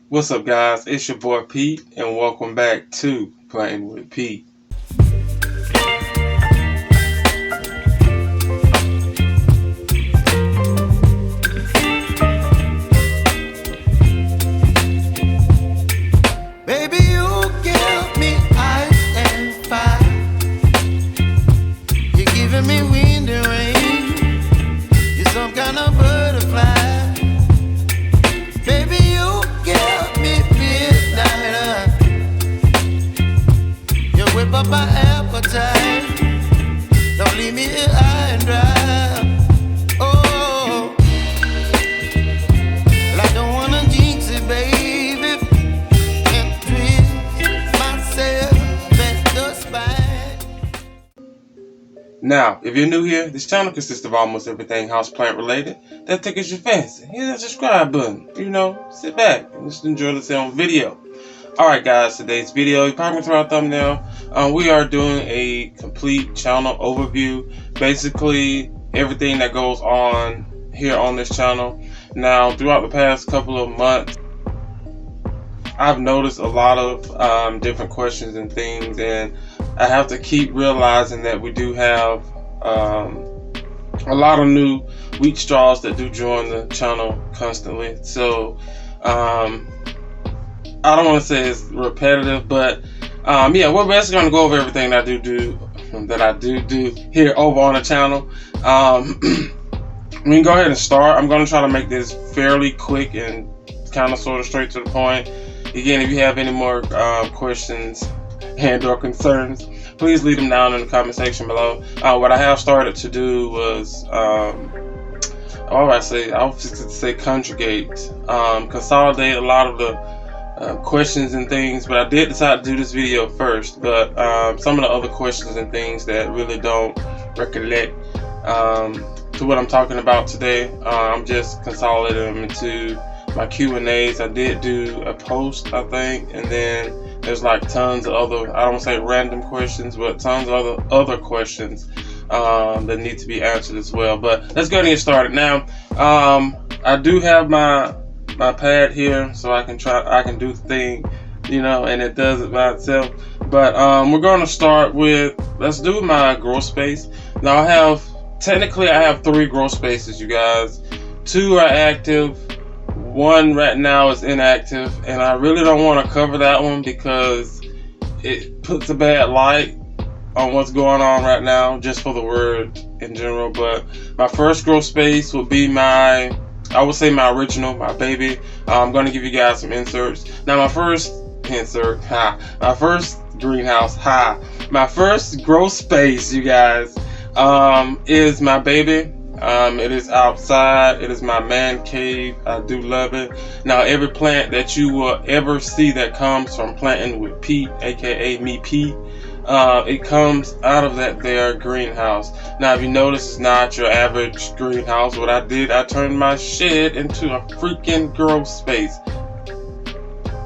What's up, guys? It's your boy Pete, and welcome back to Planting with Pete. Baby, you give me ice and fire. You're giving me wind and rain. You're some kind of butterfly. Baby, you give me midnight. You whip up my appetite. Don't leave me here high and dry. Oh, well, I don't wanna jinx it, baby, and twist myself at the spine. Now, if you're new here, this channel consists of almost everything houseplant related that tickles your fancy. Hit that subscribe button. Sit back and just enjoy the sound video. Alright guys, today's video, you probably throw a thumbnail. We are doing a complete channel overview. Basically, everything that goes on here on this channel. Now, throughout the past couple of months, I've noticed a lot of different questions and things, and I have to keep realizing that we do have a lot of new wheat straws that do join the channel constantly. So I don't want to say it's repetitive, but yeah, we're basically going to go over everything that I do here over on the channel. We can go ahead and start. I'm going to try to make this fairly quick and kind of sort of straight to the point. Again, if you have any more questions and or concerns, please leave them down in the comment section below. What I have started to do was I was just say conjugate, consolidate a lot of the questions and things, but I did decide to do this video first. But some of the other questions and things that really don't recollect to what I'm talking about today, I'm just consolidating them into my Q&As. I did do a post, I think, and then there's like tons of other, I don't want to say random questions, but tons of other questions that need to be answered as well. But let's go ahead and get started. Now, I do have my pad here, so I can do the thing, and it does it by itself. But we're going to start with, let's do my grow space. Now I have 3 grow spaces, you guys. 2 are active, 1 right now is inactive, and I really don't want to cover that one because it puts a bad light on what's going on right now, just for the word in general. But my first grow space will be my original, my baby. I'm going to give you guys some inserts. Now my first insert, my first greenhouse, my first grow space, you guys, is my baby. It is outside. It is my man cave. I do love it. Now, every plant that you will ever see that comes from Planting with Pete, aka me Pete, it comes out of that there greenhouse. Now, if you notice, it's not your average greenhouse. What I did, I turned my shed into a freaking grow space.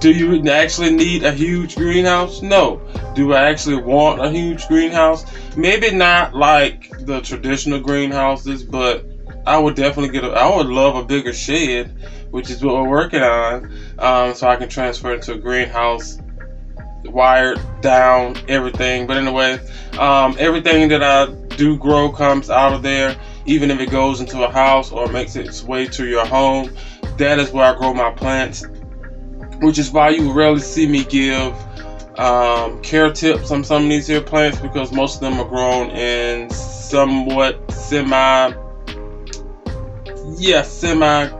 Do you actually need a huge greenhouse? No. Do I actually want a huge greenhouse? Maybe not like the traditional greenhouses, but I would definitely I would love a bigger shed, which is what we're working on, so I can transfer it to a greenhouse, wired down, everything. But anyway, everything that I do grow comes out of there, even if it goes into a house or makes its way to your home. That is where I grow my plants, which is why you rarely see me give care tips on some of these here plants, because most of them are grown in somewhat semi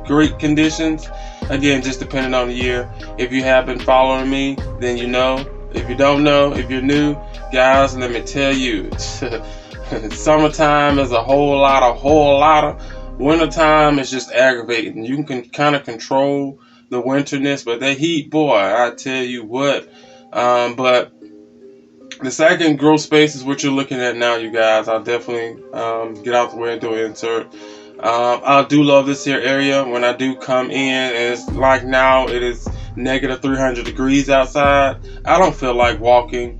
great conditions. Again, just depending on the year. If you have been following me, then you know. If you don't know, if you're new, guys, let me tell you, summertime is a whole lot of. Wintertime is just aggravating. You can kind of control the winterness, but that heat, boy, I tell you what. But the second grow space is what you're looking at now, you guys. I'll definitely get out the way and do an insert. I do love this here area. When I do come in, and it's like now, it is negative 300 degrees outside. I don't feel like walking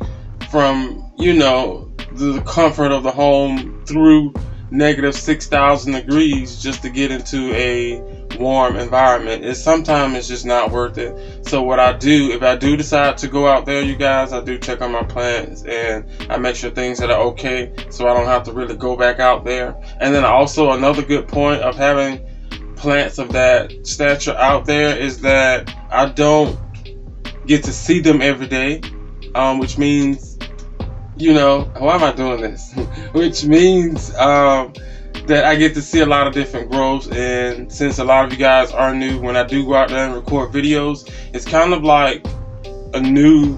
from, the comfort of the home through negative 6,000 degrees just to get into a warm environment, sometimes it's just not worth it. So what I do, if I do decide to go out there, you guys, I do check on my plants and I make sure things that are okay, so I don't have to really go back out there. And then also another good point of having plants of that stature out there is that I don't get to see them every day, which means, you know, why am I doing this? Which means that I get to see a lot of different growths. And since a lot of you guys are new, when I do go out there and record videos, it's kind of like a new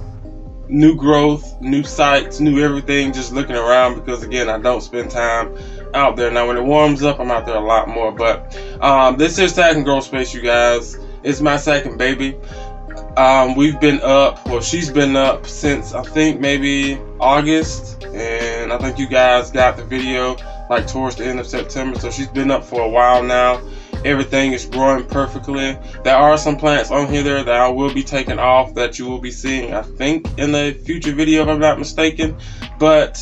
growth, new sights, new everything, just looking around, because again, I don't spend time out there. Now when it warms up, I'm out there a lot more. But this is Stack and Grow Space, you guys. It's my second baby. We've been up, well, she's been up since I think maybe August, and I think you guys got the video like towards the end of September, so she's been up for a while now. Everything is growing perfectly. There are some plants on here that I will be taking off that you will be seeing, I think, in a future video if I'm not mistaken. But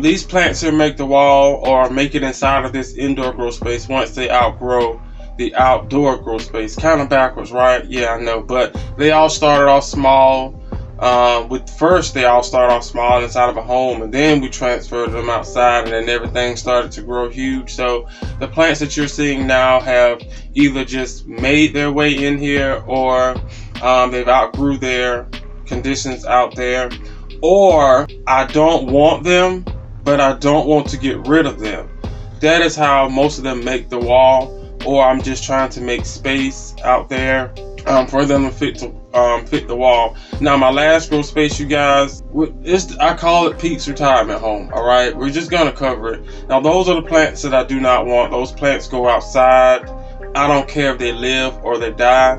these plants here make the wall, or make it inside of this indoor grow space once they outgrow the outdoor grow space. Kind of backwards, right? Yeah, I know, but they all started off small. First they all start off small inside of a home, and then we transferred them outside, and then everything started to grow huge. So the plants that you're seeing now have either just made their way in here, or they've outgrew their conditions out there, or I don't want them, but I don't want to get rid of them. That is how most of them make the wall. Or I'm just trying to make space out there for them to fit the wall. Now my last grow space, you guys, I call it Pete's retirement home. All right, we're just gonna cover it. Now those are the plants that I do not want. Those plants go outside. I don't care if they live or they die.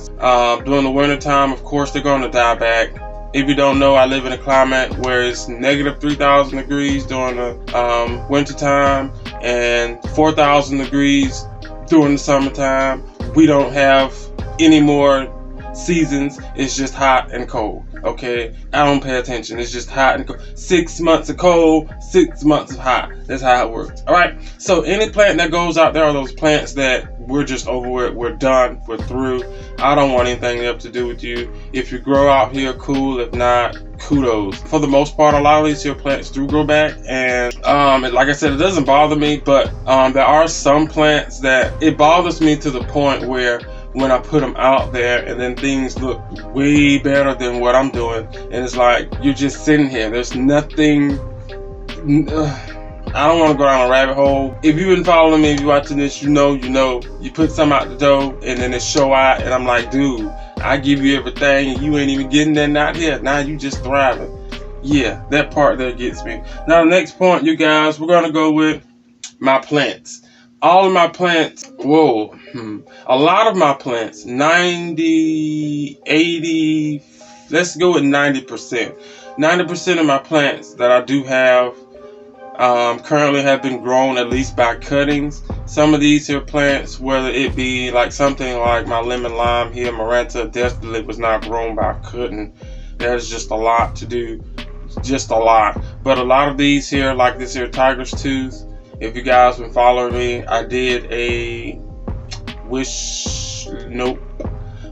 During the winter time, of course, they're gonna die back. If you don't know, I live in a climate where it's negative 3,000 degrees during the winter time and 4,000 degrees during the summertime. We don't have any more seasons. It's just hot and cold. Okay, I don't pay attention. It's just hot and cold. 6 months of cold, 6 months of hot. That's how it works. All right, so any plant that goes out there are those plants that we're just over it. We're done. We're through. I don't want anything up to do with you. If you grow out here, cool. If not, kudos. For the most part, a lot of these here plants do grow back, and like I said, it doesn't bother me, but there are some plants that it bothers me to the point where when I put them out there and then things look way better than what I'm doing, and it's like you're just sitting here. There's nothing. I don't want to go down a rabbit hole. If you've been following me, if you're watching this, you know, you put some out the door and then it show out, and I'm like, dude, I give you everything and you ain't even getting that, not here. Now you just thriving. Yeah, that part there gets me. Now the next point, you guys, we're gonna go with my plants. All of my plants, a lot of my plants, 90, 80, let's go with 90%. 90% of my plants that I do have currently have been grown at least by cuttings. Some of these here plants, whether it be like something like my lemon lime here, Maranta, definitely was not grown by cutting. That is just a lot to do, just a lot. But a lot of these here, like this here tiger's tooth, if you guys been following me, I did a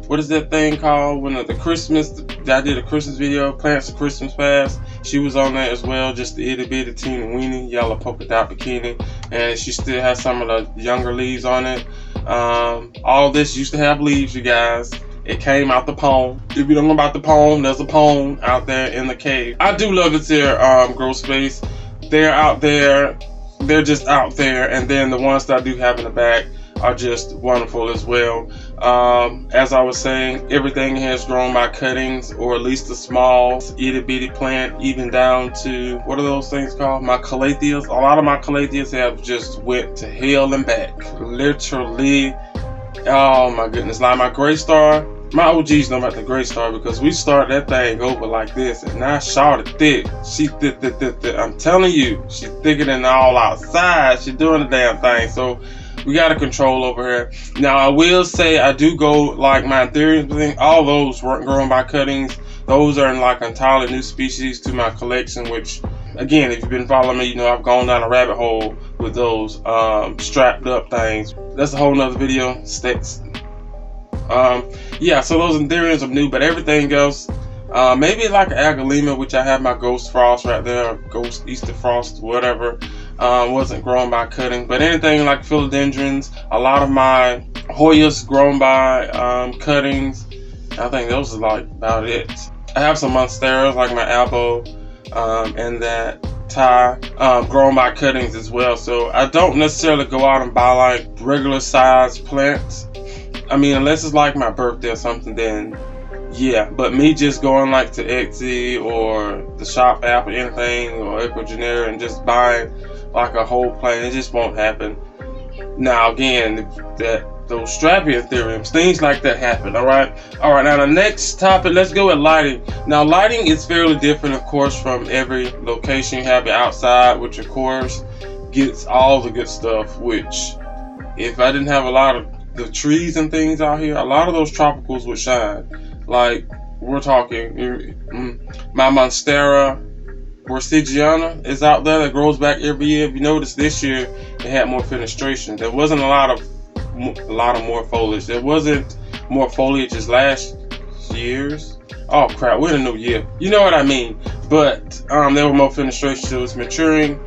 what is that thing called when the Christmas, I did a Christmas video, plants of Christmas past. She was on there as well, just the itty bitty teeny weeny yellow polka dot bikini, and she still has some of the younger leaves on it. All this used to have leaves, you guys. It came out the pond. If you don't know about the pond, there's a pond out there in the cave. I do love this here grow space. They're out there, they're just out there, and then the ones that I do have in the back are just wonderful as well. As I was saying, everything has grown by cuttings, or at least a small itty bitty plant, even down to, what are those things called? My calatheas. A lot of my calatheas have just went to hell and back. Literally, oh my goodness. Like my GrowStar, my OGs know about the GrowStar because we started that thing over like this, and now short it thick. She thick. I'm telling you, she's thicker than all outside. She's doing the damn thing. So we got a control over here. Now I will say I do go like my Ethereum thing. All those weren't grown by cuttings. Those are in like entirely new species to my collection, which again, if you've been following me, you know I've gone down a rabbit hole with those strapped up things. That's a whole nother video. Yeah, so those anthuriums are new, but everything else, maybe like an Aglaema, which I have my Ghost Frost right there, Ghost Easter Frost, whatever, wasn't grown by cutting. But anything like philodendrons, a lot of my Hoyas grown by cuttings. I think those are like about it. I have some monsteras like my Albo and that Thai grown by cuttings as well. So I don't necessarily go out and buy like regular size plants. I mean, unless it's like my birthday or something, then yeah. But me just going like to Etsy or the Shop app or anything or Ecogenera and just buying like a whole plant, it just won't happen. Now again, those strappy anthuriums, things like that happen. All right. Now the next topic, let's go with lighting. Now lighting is fairly different, of course, from every location. You have it outside, which of course gets all the good stuff. Which, if I didn't have a lot of the trees and things out here, a lot of those tropicals would shine. Like we're talking, my Monstera Borsigiana is out there that grows back every year. If you notice, this year it had more fenestration. There wasn't a lot of more foliage. There wasn't more foliage as last year's. Oh crap, we're in a new year. You know what I mean. But there were more fenestration, so it's maturing.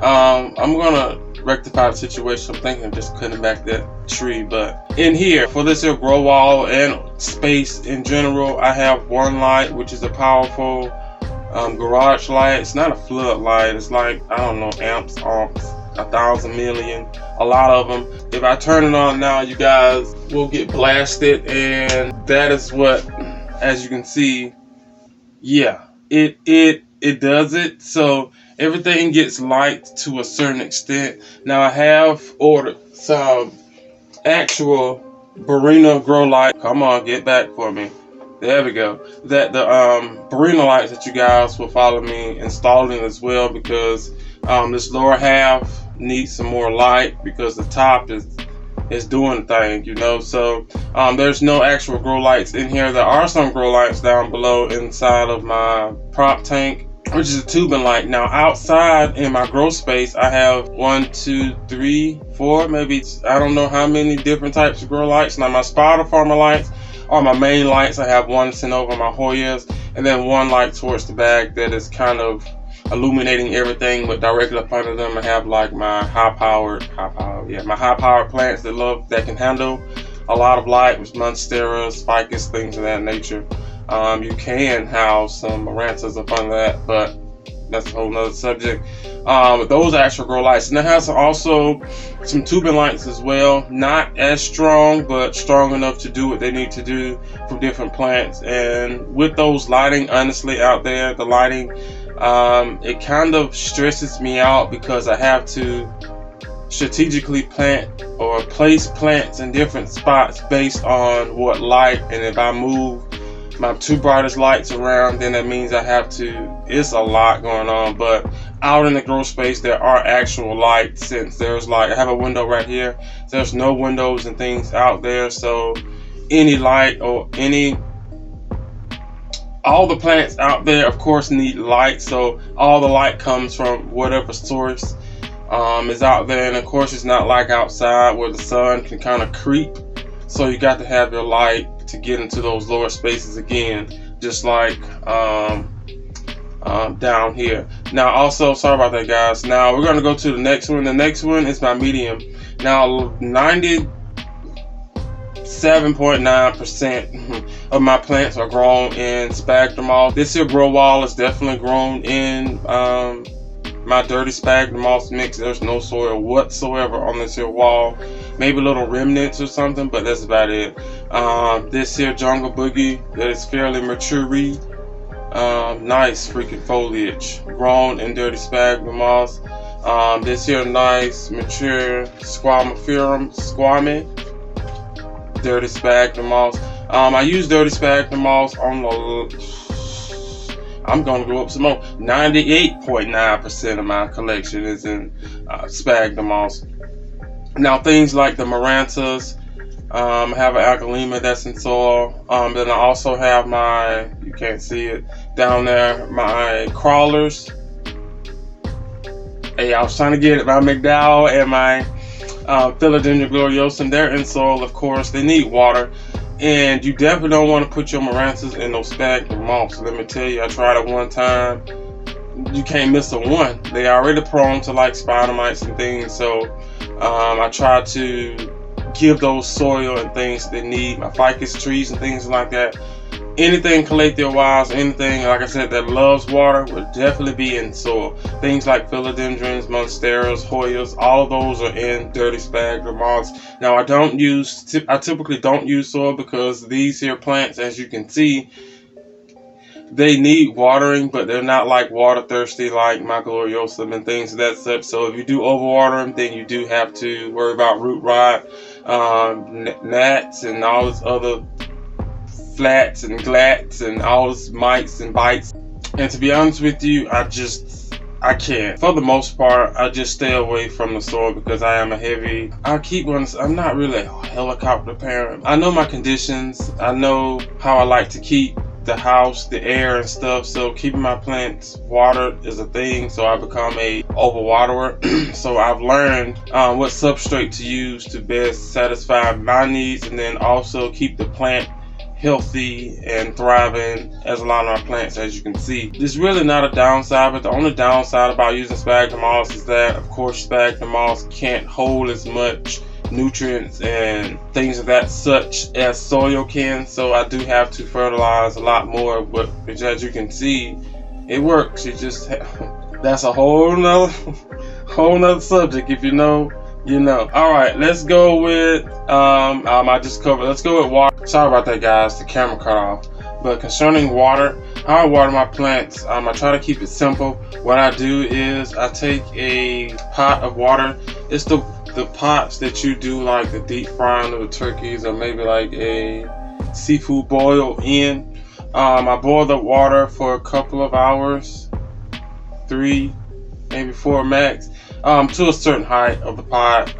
I'm gonna rectify the situation. I'm thinking of just cutting back that tree. But in here, for this here grow wall and space in general, I have one light, which is a powerful garage light. It's not a flood light. It's like, I don't know, amps, 1,000 million, a lot of them. If I turn it on now, you guys will get blasted, and that is what, as you can see, yeah, it does it. So everything gets light to a certain extent. Now I have ordered some actual Barina grow light. Come on, get back for me. There we go. That the Barina lights that you guys will follow me installing as well, because this lower half needs some more light because the top is doing the thing, you know. So there's no actual grow lights in here. There are some grow lights down below inside of my prop tank, which is a tubing light. Now outside in my grow space, I have 1, 2, 3, 4, maybe I don't know how many different types of grow lights. Now my spider farmer lights are my main lights. I have one sent over my Hoyas, and then one light towards the back that is kind of illuminating everything, but directly up under them I have like my high powered plants that can handle a lot of light, with monsteras, ficus, things of that nature. You can house some marantas up under that, but that's a whole nother subject. But those are actual grow lights, and it has also some tubing lights as well, not as strong but strong enough to do what they need to do for different plants. And with those lighting, honestly, out there, the lighting, it kind of stresses me out because I have to strategically plant or place plants in different spots based on what light. And if I move my two brightest lights around, then that means I have to, it's a lot going on. But out in the grow space, there are actual lights, since there's like, I have a window right here, there's no windows and things out there, so any light or all the plants out there of course need light, so all the light comes from whatever source is out there. And of course it's not like outside where the sun can kind of creep, so you got to have your light to get into those lower spaces again, just like down here. Now also, sorry about that guys, now we're going to go to the next one. The next one is my medium. Now 97.9% of my plants are grown in sphagnum moss. This here grow wall is definitely grown in my dirty sphagnum moss mix. There's no soil whatsoever on this here wall, maybe little remnants or something, but that's about it. This here jungle boogie that is fairly mature, nice freaking foliage, grown in dirty sphagnum moss. This here nice mature squammy dirty sphagnum moss. I use dirty sphagnum moss on the, I'm gonna go up some more. 98.9% of my collection is in sphagnum moss. Now things like the marantas, I have an Aglaema that's in soil. Then I also have my, you can't see it down there, my crawlers. Hey, I was trying to get it, my McDowell and my Philodendron gloriosum. They're in soil, of course. They need water. And you definitely don't want to put your Maranthus in those sphagnum moss. Let me tell you, I tried it one time. You can't miss a one. They are already prone to like spider mites and things. So I try to give those soil and things they need, my ficus trees and things like that. Anything calathea wise, anything like I said that loves water would definitely be in soil. Things like philodendrons, monsteras, hoyas, all of those are in dirty sphagnum moss. Now I typically don't use soil because these here plants, as you can see, they need watering, but they're not like water thirsty like my gloriosum and things of that such. So if you do overwater them, then you do have to worry about root rot, gnats and all this other flats and glats and all this mites and bites. And to be honest with you, I can't. For the most part, I just stay away from the soil because I am I'm not really a helicopter parent. I know my conditions. I know how I like to keep the house, the air and stuff. So keeping my plants watered is a thing. So I become a overwaterer. So I've learned what substrate to use to best satisfy my needs, and then also keep the plant healthy and thriving, as a lot of our plants, as you can see. There's really not a downside, but the only downside about using sphagnum moss is that, of course, sphagnum moss can't hold as much nutrients and things of that such as soil can. So I do have to fertilize a lot more, but as you can see, it works. It just that's a whole nother subject. If you know, you know. All right, let's go with let's go with water. Sorry about that, guys, the camera cut off. But concerning water, how I water my plants, I try to keep it simple. What I do is I take a pot of water. It's the pots that you do like the deep frying of the turkeys, or maybe like a seafood boil in. I boil the water for a couple of hours, 3, maybe 4 max, to a certain height of the pot,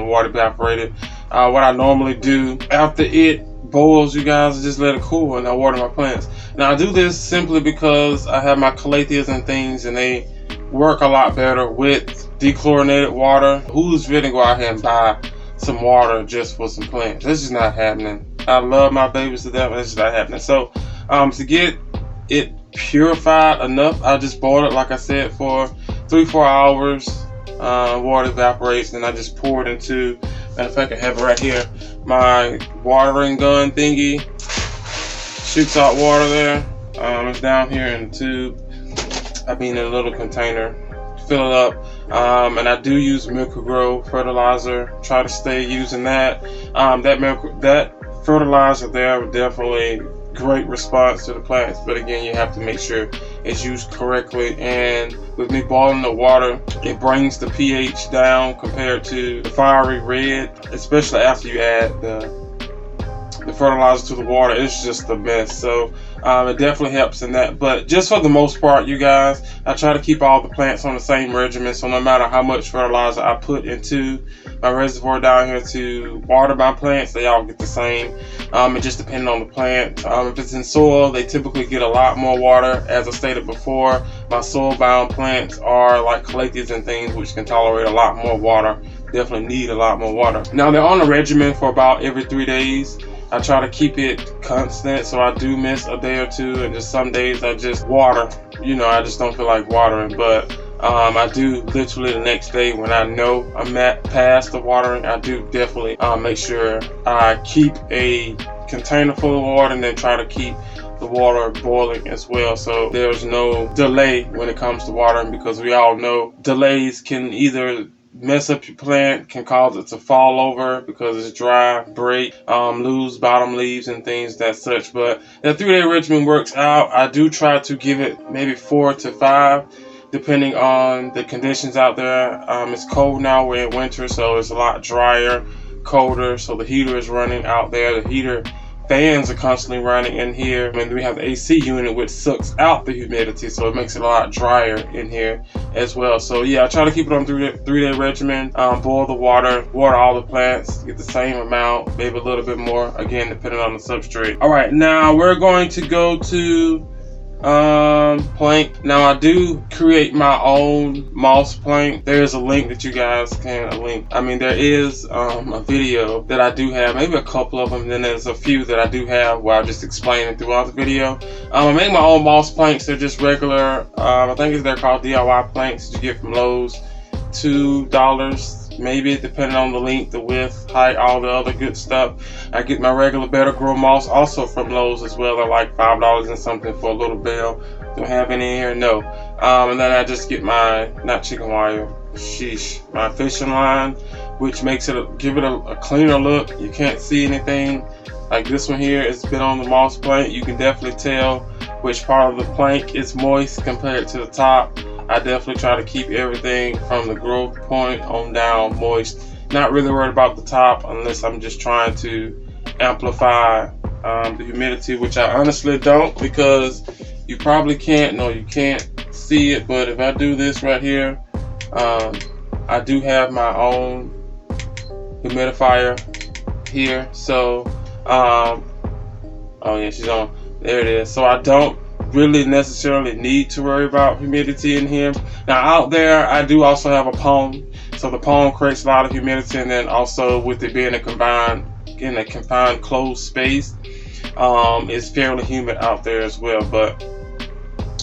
water evaporated. What I normally do after it boils, you guys, just let it cool and I water my plants. Now I do this simply because I have my calatheas and things, and they work a lot better with dechlorinated water. Who's really go out here and buy some water just for some plants? This is not happening. I love my babies to death, but it's not happening. So to get it purified enough, I just boil it, like I said, for 3-4 hours. Water evaporates, and I just pour it into, matter of fact, I have it right here, my watering gun thingy. Shoots out water there. It's down here in the tube. In a little container. Fill it up. And I do use Miracle-Gro fertilizer. Try to stay using that. That fertilizer there definitely great response to the plants, but again, you have to make sure it's used correctly. And with me boiling the water, it brings the pH down compared to the fiery red, especially after you add the fertilizer to the water. It's just a mess. So it definitely helps in that. But just for the most part, you guys, I try to keep all the plants on the same regimen. So no matter how much fertilizer I put into my reservoir down here to water my plants, they all get the same. It just depends on the plant. If it's in soil, they typically get a lot more water. As I stated before, my soil-bound plants are like calatheas and things, which can tolerate a lot more water. Definitely need a lot more water. Now they're on a regimen for about every 3 days. I try to keep it constant, so I do miss a day or two, and just some days I just water. You know, I just don't feel like watering, but I do literally the next day when I know I'm past the watering. I do definitely make sure I keep a container full of water, and then try to keep the water boiling as well, so there's no delay when it comes to watering, because we all know delays can either mess up your plant, can cause it to fall over because it's dry, break, lose bottom leaves and things that such. But that 3-day regimen works out. I do try to give it maybe 4 to 5 depending on the conditions out there. It's cold now, we're in winter, so it's a lot drier, colder, so the heater is running out there. The heater fans are constantly running in here. We have the AC unit, which sucks out the humidity, so it makes it a lot drier in here as well. So yeah, I try to keep it on 3-day regimen. Boil the water all the plants, get the same amount, maybe a little bit more, again depending on the substrate. All right, now we're going to go to plank. Now I do create my own moss plank. There's a link that you guys can link. I mean, there is a video that I do have, maybe a couple of them. Then there's a few that I do have where I just explain it throughout the video. I make my own moss planks. They're just regular. I think they're called DIY planks that you get from Lowe's. $2 maybe, depending on the length, the width, height, all the other good stuff. I get my regular Better Grow moss also from Lowe's as well. They're like $5 and something for a little bale. Don't have any here, no. And then I just get my, not chicken wire, my fishing line, which makes it give it a cleaner look. You can't see anything. Like this one here, it's been on the moss plank. You can definitely tell which part of the plank is moist compared to the top. I definitely try to keep everything from the growth point on down moist. Not really worried about the top unless I'm just trying to amplify the humidity, which I honestly don't, because you probably can't, no, you can't see it, but if I do this right here, I do have my own humidifier here. So, oh yeah, she's on. There it is. So I don't really necessarily need to worry about humidity in here. Now out there, I do also have a pond. So the pond creates a lot of humidity, and then also with it being in a confined closed space, it's fairly humid out there as well. But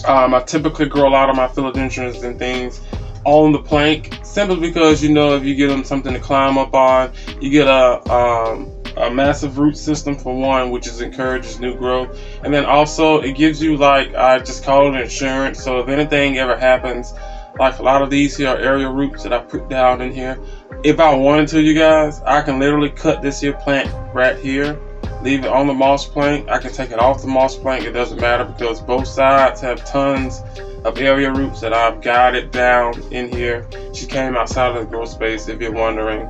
I typically grow a lot of my philodendrons and things on the plank, simply because, you know, if you give them something to climb up on, you get a massive root system for one, which encourages new growth, and then also it gives you, like, I just call it insurance. So if anything ever happens, like a lot of these here are area roots that I put down in here, if I wanted to, you guys, I can literally cut this here plant right here, leave it on the moss plank. I can take it off the moss plank, it doesn't matter, because both sides have tons of area roots that I've guided down in here. She came outside of the grow space, if you're wondering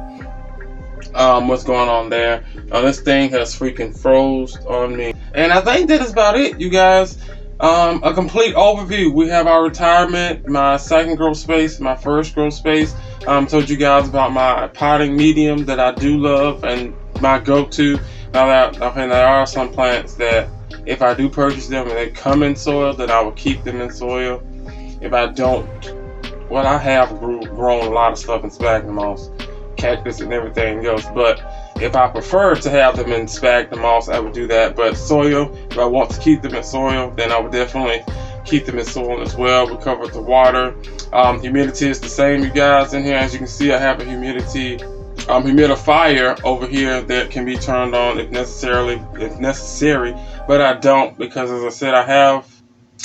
what's going on there. This thing has freaking froze on me. And I think that is about it, you guys. A complete overview. We have our retirement, my second grow space, my first grow space. Told you guys about my potting medium that I do love and my go-to. Now there are some plants that if I do purchase them and they come in soil, then I will keep them in soil. If I don't, well, I have grown a lot of stuff in sphagnum moss, cactus and everything else, but if I prefer to have them in sphagnum moss, I would do that. But soil, if I want to keep them in soil, then I would definitely keep them in soil as well. We covered the water. Humidity is the same, you guys. In here, as you can see, I have a humidifier over here that can be turned on if necessary, but I don't, because as I said, I have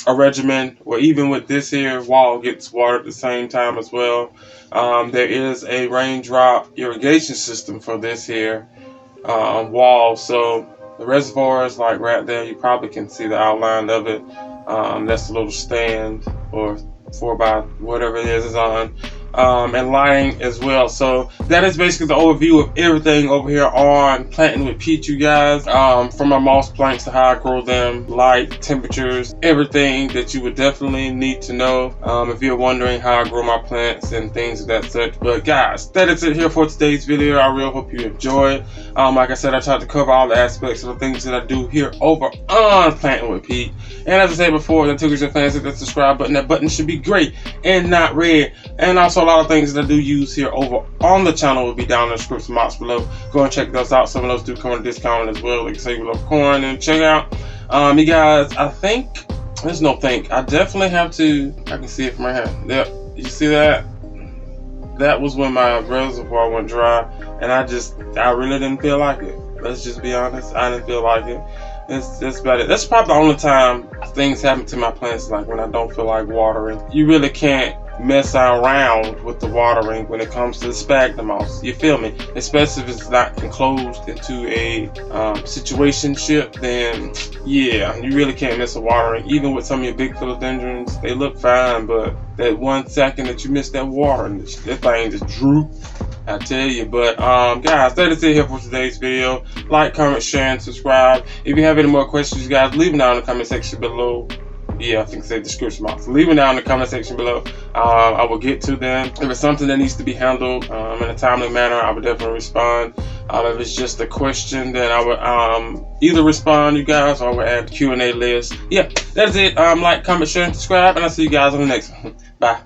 a regimen where even with this here wall gets watered at the same time as well. There is a raindrop irrigation system for this here wall, so the reservoir is like right there. You probably can see the outline of it. That's a little stand or 4x whatever it is on, and lighting as well. So that is basically the overview of everything over here on Plantwitpete, you guys. From my moss planks to how I grow them, light, temperatures, everything that you would definitely need to know if you're wondering how I grow my plants and things of that such. But guys, that is it here for today's video. I really hope you enjoyed. Like I said, I tried to cover all the aspects of the things that I do here over on Plantwitpete. And as I said before, that took your fans, hit that subscribe button. That button should be gray and not red. And also a lot of things that I do use here over on the channel will be down in the description box below. Go and check those out. Some of those do come on discount as well. Like say you love corn, and check out. You guys, I think there's no think. I definitely have to. I can see it from right here. Yep, you see that? That was when my reservoir went dry, and I really didn't feel like it. Let's just be honest. I didn't feel like it. That's about it. That's probably the only time things happen to my plants, like when I don't feel like watering. You really can't mess around with the watering when it comes to the sphagnum moss. You feel me? Especially if it's not enclosed into a situationship, then yeah, you really can't miss a watering. Even with some of your big philodendrons, they look fine, but that 1 second that you miss that watering, that thing just droop. I tell you. But guys, that is it here for today's video. Like, comment, share, and subscribe. If you have any more questions, you guys, leave them down in the comment section below. Yeah, I think it's the description box. Leave them down in the comment section below. I will get to them. If it's something that needs to be handled in a timely manner, I will definitely respond. If it's just a question, then I would either respond, you guys, or I would add the Q&A list. Yeah, that's it. Like, comment, share, and subscribe, and I'll see you guys on the next one. Bye.